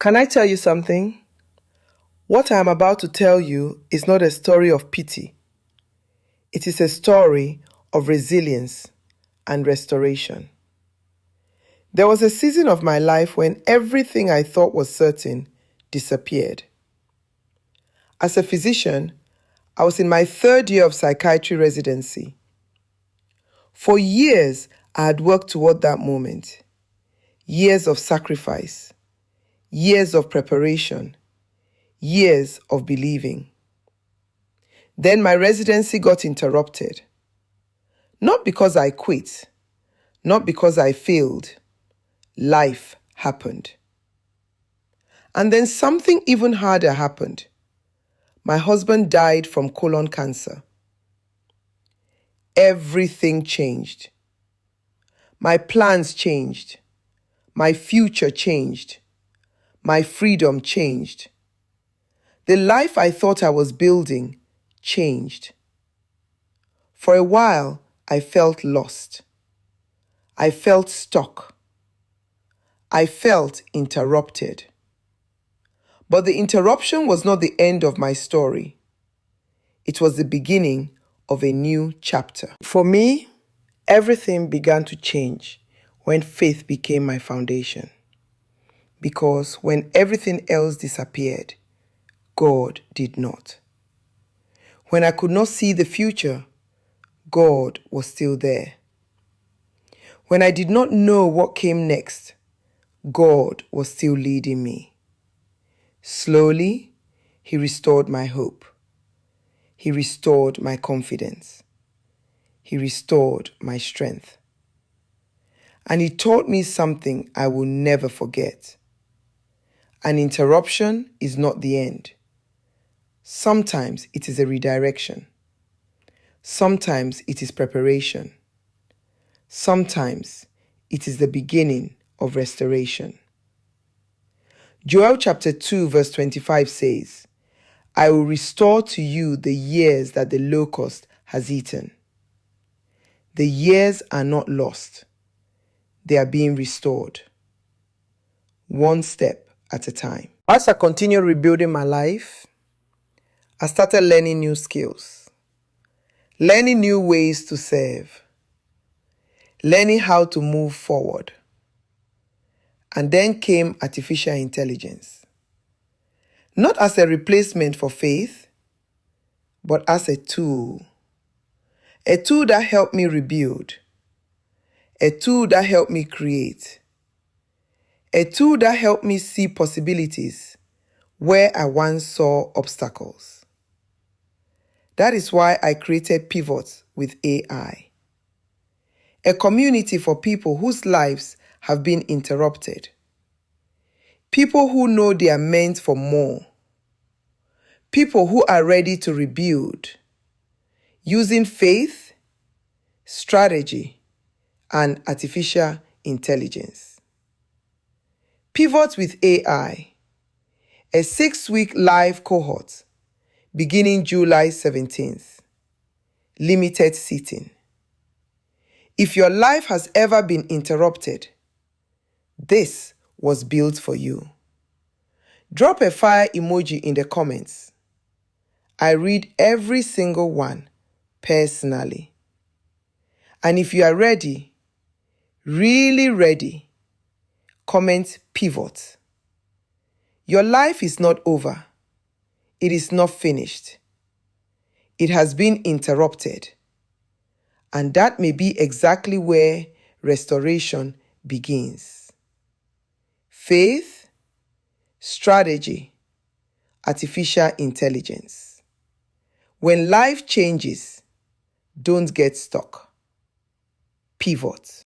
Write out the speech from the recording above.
Can I tell you something? What I am about to tell you is not a story of pity. It is a story of resilience and restoration. There was a season of my life when everything I thought was certain disappeared. As a physician, I was in my third year of psychiatry residency. For years, I had worked toward that moment. Years of sacrifice, years of preparation, years of believing. Then my residency got interrupted. Not because I quit, not because I failed. Life happened. And then something even harder happened. My husband died from colon cancer. Everything changed. My plans changed. My future changed. My freedom changed. The life I thought I was building changed. For a while, I felt lost. I felt stuck. I felt interrupted. But the interruption was not the end of my story. It was the beginning of a new chapter. For me, everything began to change when faith became my foundation. Because when everything else disappeared, God did not. When I could not see the future, God was still there. When I did not know what came next, God was still leading me. Slowly, He restored my hope. He restored my confidence. He restored my strength. And He taught me something I will never forget. An interruption is not the end. Sometimes it is a redirection. Sometimes it is preparation. Sometimes it is the beginning of restoration. Joel chapter 2 verse 25 says, I will restore to you the years that the locust has eaten. The years are not lost. They are being restored. One step at a time. As I continued rebuilding my life, I started learning new skills, learning new ways to serve, learning how to move forward. And then came artificial intelligence. Not as a replacement for faith, but as a tool. A tool that helped me rebuild. A tool that helped me create. A tool that helped me see possibilities where I once saw obstacles. That is why I created Pivot with AI. A community for people whose lives have been interrupted. People who know they are meant for more. People who are ready to rebuild. Using faith, strategy, and artificial intelligence. Pivot with AI. A 6-week live cohort beginning July 17th. Limited seating. If your life has ever been interrupted, this was built for you. Drop a fire emoji in the comments. I read every single one personally. And if you are ready, really ready, comment Pivot. Your life is not over. It is not finished. It has been interrupted. And that may be exactly where restoration begins. Faith, strategy, artificial intelligence. When life changes, don't get stuck. Pivot.